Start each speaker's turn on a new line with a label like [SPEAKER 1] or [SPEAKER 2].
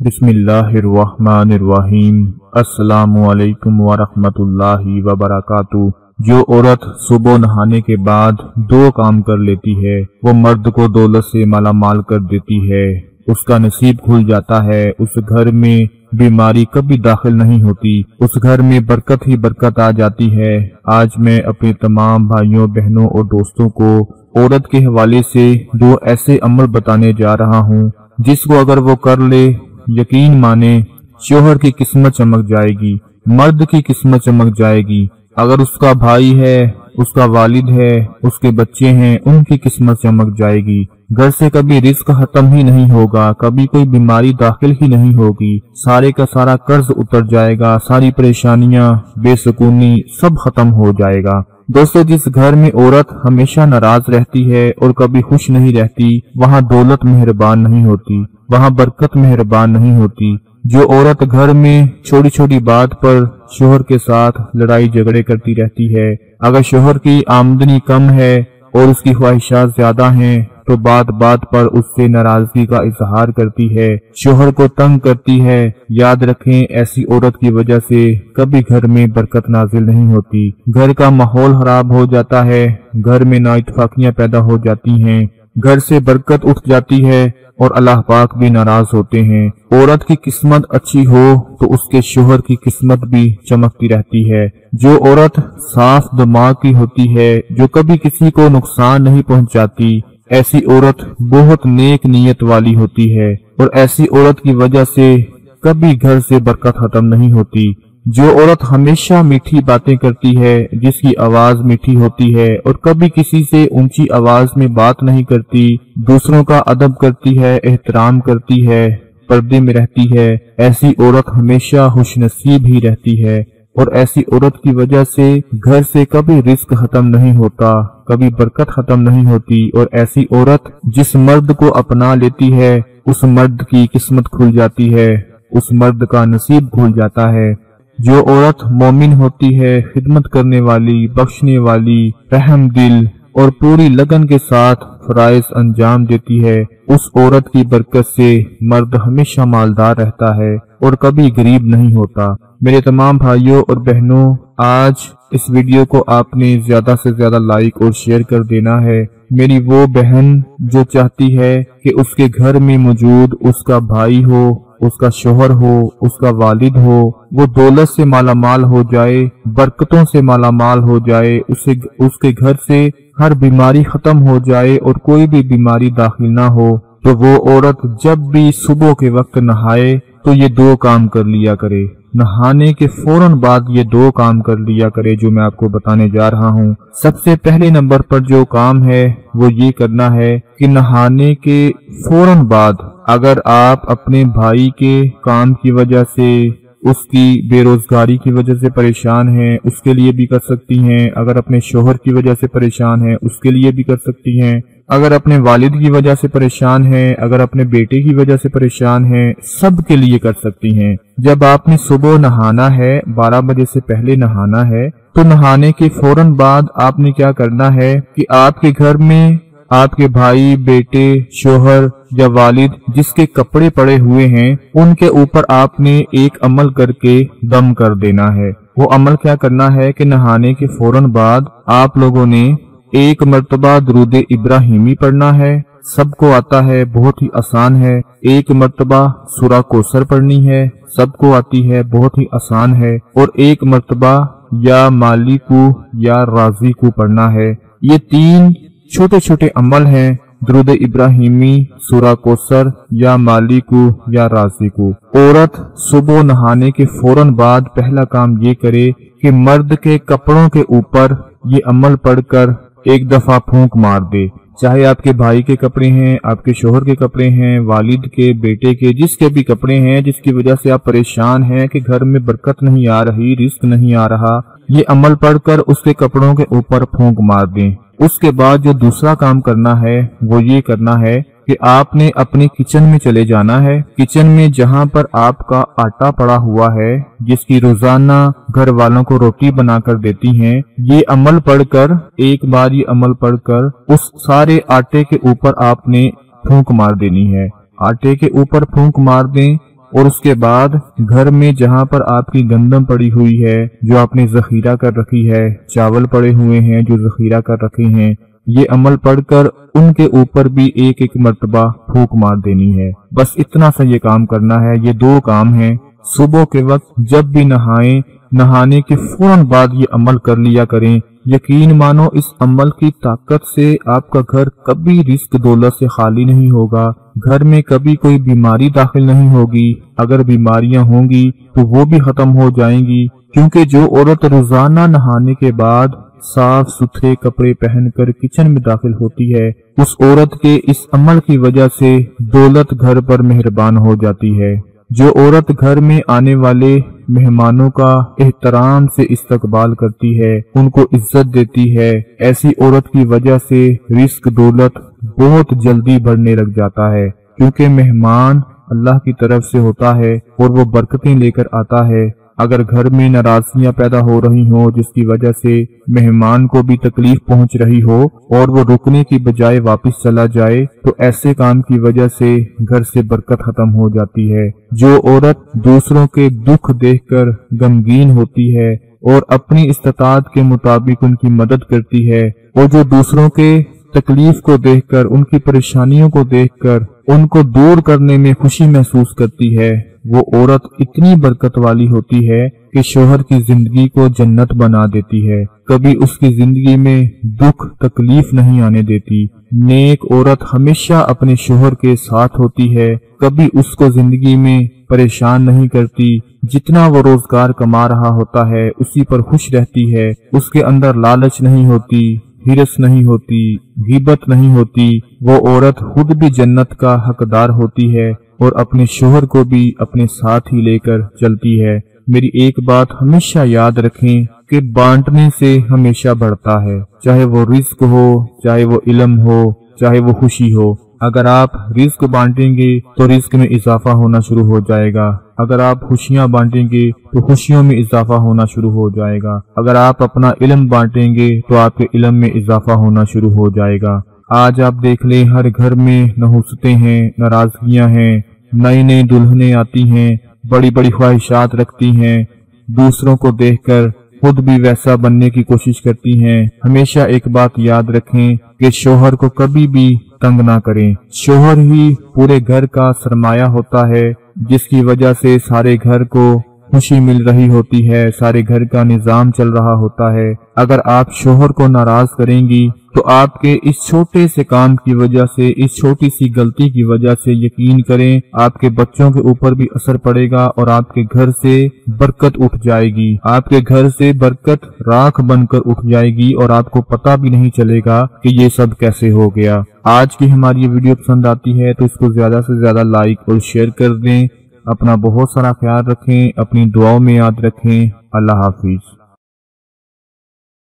[SPEAKER 1] बिस्मिल्लाहिर्रहमानिर्रहीम। अस्सलामुअलैकुम वरहमतुल्लाहि वबरकातुहू। जो औरत सुबह नहाने के बाद दो काम कर लेती है वो मर्द को दौलत से माला माल कर देती है। उसका नसीब खुल जाता है। उस घर में बीमारी कभी दाखिल नहीं होती। उस घर में बरकत ही बरकत आ जाती है। आज मैं अपने तमाम भाइयों बहनों और दोस्तों को औरत के हवाले से दो ऐसे अमल बताने जा रहा हूँ जिसको अगर वो कर ले, यकीन माने शोहर की किस्मत चमक जाएगी, मर्द की किस्मत चमक जाएगी। अगर उसका भाई है, उसका वालिद है, उसके बच्चे हैं, उनकी किस्मत चमक जाएगी। घर से कभी रिस्क खत्म ही नहीं होगा, कभी कोई बीमारी दाखिल ही नहीं होगी। सारे का सारा कर्ज उतर जाएगा, सारी परेशानियां, बेसुकूनी सब खत्म हो जाएगा। दोस्तों, जिस घर में औरत हमेशा नाराज रहती है और कभी खुश नहीं रहती, वहाँ दौलत मेहरबान नहीं होती, वहाँ बरकत मेहरबान नहीं होती। जो औरत घर में छोटी छोटी बात पर शोहर के साथ लड़ाई झगड़े करती रहती है, अगर शोहर की आमदनी कम है और उसकी ख्वाहिशात ज्यादा हैं, तो बात बात पर उससे नाराजगी का इजहार करती है, शोहर को तंग करती है, याद रखें ऐसी औरत की वजह से कभी घर में बरकत नाजिल नहीं होती। घर का माहौल खराब हो जाता है, घर में नाइतफाकियां पैदा हो जाती हैं, घर से बरकत उठ जाती है और अल्लाह पाक भी नाराज होते हैं। औरत की किस्मत अच्छी हो तो उसके शोहर की किस्मत भी चमकती रहती है। जो औरत साफ दिमाग की होती है, जो कभी किसी को नुकसान नहीं पहुंचाती, ऐसी औरत बहुत नेक नीयत वाली होती है और ऐसी औरत की वजह से कभी घर से बरकत खत्म नहीं होती। जो औरत हमेशा मीठी बातें करती है, जिसकी आवाज मीठी होती है और कभी किसी से ऊंची आवाज में बात नहीं करती, दूसरों का अदब करती है, एहतराम करती है, पर्दे में रहती है, ऐसी औरत हमेशा खुशनसीब ही रहती है। और ऐसी औरत की वजह से घर से कभी रिस्क खत्म नहीं होता, कभी बरकत खत्म नहीं होती। और ऐसी औरत जिस मर्द को अपना लेती है, उस मर्द की किस्मत खुल जाती है, उस मर्द का नसीब खुल जाता है। जो औरत मोमिन होती है, खिदमत करने वाली, बख्शने वाली, रहम दिल और पूरी लगन के साथ फराइज अंजाम देती है, उस औरत की बरकत से मर्द हमेशा मालदार रहता है और कभी गरीब नहीं होता। मेरे तमाम भाइयों और बहनों, आज इस वीडियो को आपने ज्यादा से ज्यादा लाइक और शेयर कर देना है। मेरी वो बहन जो चाहती है कि उसके घर में मौजूद उसका भाई हो, उसका शोहर हो, उसका वालिद हो, वो दौलत से मालामाल हो जाए, बरकतों से मालामाल हो जाए, उसके घर से हर बीमारी खत्म हो जाए और कोई भी बीमारी दाखिल ना हो, तो वो औरत जब भी सुबह के वक्त नहाए तो ये दो काम कर लिया करे। नहाने के फौरन बाद ये दो काम कर लिया करे जो मैं आपको बताने जा रहा हूँ। सबसे पहले नंबर पर जो काम है वो ये करना है कि नहाने के फौरन बाद अगर आप अपने भाई के काम की वजह से, उसकी बेरोजगारी की वजह से परेशान हैं, उसके लिए भी कर सकती हैं। अगर अपने शोहर की वजह से परेशान हैं, उसके लिए भी कर सकती हैं। अगर अपने वालिद की वजह से परेशान हैं, अगर अपने बेटे की वजह से परेशान हैं, सब के लिए कर सकती हैं। जब आपने सुबह नहाना है, 12 बजे से पहले नहाना है, तो नहाने के फौरन बाद आपने क्या करना है कि आपके घर में आपके भाई, बेटे, शोहर या वालिद जिसके कपड़े पड़े हुए हैं, उनके ऊपर आपने एक अमल करके दम कर देना है। वो अमल क्या करना है कि नहाने के फौरन बाद आप लोगों ने एक मर्तबा दुरूद इब्राहिमी पढ़ना है। सबको आता है, बहुत ही आसान है। एक मर्तबा सूरा कौसर पढ़नी है, सबको आती है, बहुत ही आसान है। और एक मर्तबा या मालिकू या राज़िकू पढ़ना है। ये तीन छोटे छोटे अमल हैं, दुरूद इब्राहिमी, सूरा कौसर या मालिकू या राज़िकू। औरत सुबह नहाने के फौरन बाद पहला काम ये करे कि मर्द के कपड़ों के ऊपर ये अमल पढ़कर एक दफा फूंक मार दे। चाहे आपके भाई के कपड़े हैं, आपके शोहर के कपड़े हैं, वालिद के, बेटे के, जिसके भी कपड़े हैं जिसकी वजह से आप परेशान हैं कि घर में बरकत नहीं आ रही, रिस्क नहीं आ रहा, ये अमल पढ़कर उसके कपड़ों के ऊपर फूंक मार दें। उसके बाद जो दूसरा काम करना है वो ये करना है कि आपने अपने किचन में चले जाना है। किचन में जहाँ पर आपका आटा पड़ा हुआ है, जिसकी रोजाना घर वालों को रोटी बनाकर देती हैं, ये अमल पढ़कर, एक बार ये अमल पढ़कर उस सारे आटे के ऊपर आपने फूंक मार देनी है। आटे के ऊपर फूंक मार दें اور اس کے بعد گھر میں جہاں پر آپ کی گندم پڑی ہوئی ہے جو آپ نے ذخیرہ کر رکھی ہے، چاول پڑے ہوئے ہیں جو ذخیرہ کر رکھے ہیں، یہ عمل پڑھ کر ان کے اوپر بھی ایک ایک مرتبہ پھونک مار دینی ہے۔ بس اتنا سا یہ کام کرنا ہے۔ یہ 2 کام ہیں۔ صبح کے وقت جب بھی نہائیں، نہانے کے فوراً بعد یہ عمل کر لیا کریں۔ یقین مانو اس عمل کی طاقت سے آپ کا گھر کبھی رزق دولت سے خالی نہیں ہوگا، گھر میں کبھی کوئی بیماری داخل نہیں ہوگی، اگر بیماریاں ہوں گی تو وہ بھی ختم ہو جائیں گی، کیونکہ جو عورت روزانہ نہانے کے بعد صاف ستھرے کپڑے پہن کر کچن میں داخل ہوتی ہے، اس عورت کے اس عمل کی وجہ سے دولت گھر پر مہربان ہو جاتی ہے۔ جو عورت گھر میں آنے والے مہمانوں کا احترام سے استقبال کرتی ہے، ان کو عزت دیتی ہے، ایسی عورت کی وجہ سے رزق دولت بہت جلدی بڑھنے لگ جاتا ہے، کیونکہ مہمان اللہ کی طرف سے ہوتا ہے اور وہ برکتیں لے کر آتا ہے۔ اگر گھر میں ناراضگیاں پیدا ہو رہی ہوں جس کی وجہ سے مہمان کو بھی تکلیف پہنچ رہی ہو اور وہ رکنے کی بجائے واپس چلا جائے، تو ایسے کام کی وجہ سے گھر سے برکت ختم ہو جاتی ہے۔ جو عورت دوسروں کے دکھ دیکھ کر غمگین ہوتی ہے اور اپنی استطاعت کے مطابق ان کی مدد کرتی ہے، اور جو دوسروں کے تکلیف کو دیکھ کر، ان کی پریشانیوں کو دیکھ کر ان کو دور کرنے میں خوشی محسوس کرتی ہے، وہ عورت اتنی برکت والی ہوتی ہے کہ شوہر کی زندگی کو جنت بنا دیتی ہے، کبھی اس کی زندگی میں دکھ تکلیف نہیں آنے دیتی۔ نیک عورت ہمیشہ اپنے شوہر کے ساتھ ہوتی ہے، کبھی اس کو زندگی میں پریشان نہیں کرتی، جتنا وہ روزگار کما رہا ہوتا ہے اسی پر خوش رہتی ہے، اس کے اندر لالچ نہیں ہوتی، ہرس نہیں ہوتی، غیبت نہیں ہوتی۔ وہ عورت خود بھی جنت کا حقدار ہوتی ہے اور اپنے شوہر کو بھی اپنے ساتھ ہی لے کر چلتی ہے۔ میری ایک بات ہمیشہ یاد رکھیں کہ بانٹنے سے ہمیشہ بڑھتا ہے، چاہے وہ رزق ہو، چاہے وہ علم ہو، چاہے وہ خوشی ہو۔ اگر آپ رزق بانٹیں گے تو رزق میں اضافہ ہونا شروع ہو جائے گا، اگر آپ خوشیاں بانٹیں گے تو خوشیوں میں اضافہ ہونا شروع ہو جائے گا، اگر آپ اپنا علم بانٹیں گے تو آپ کے علم میں اضافہ ہونا شروع ہو جائے گا۔ آج آپ دیکھ لیں ہر گھر میں نحوستیں ہیں، ناراضگیاں ہیں، نئی نئی دلہنیں آتی ہیں، بڑی بڑی خواہشات رکھتی ہیں، دوسروں کو دیکھ کر خود بھی ویسا بننے کی کوشش کرتی ہیں۔ ہمیشہ ایک بات یاد رکھیں کہ شوہر کو کبھی بھی تنگ نہ کریں۔ شوہر ہی پورے گھر کا سرمایہ ہوتا ہے، جس کی وجہ سے سارے گھر کو خوشی مل رہی ہوتی ہے، سارے گھر کا نظام چل رہا ہوتا ہے۔ اگر آپ شوہر کو ناراض کریں گی تو آپ کے اس چھوٹے سے کام کی وجہ سے، اس چھوٹی سی غلطی کی وجہ سے یقین کریں آپ کے بچوں کے اوپر بھی اثر پڑے گا اور آپ کے گھر سے برکت اٹھ جائے گی، آپ کے گھر سے برکت راکھ بن کر اٹھ جائے گی اور آپ کو پتہ بھی نہیں چلے گا کہ یہ سب کیسے ہو گیا۔ آج کی ہماری یہ ویڈیو پسند آتی ہے تو اس کو زیادہ سے زیادہ لائک اور شیئر کر دیں۔ اپنا بہت سارا خیال رکھیں، اپنی دعاؤں میں یاد رکھیں۔ اللہ حافظ۔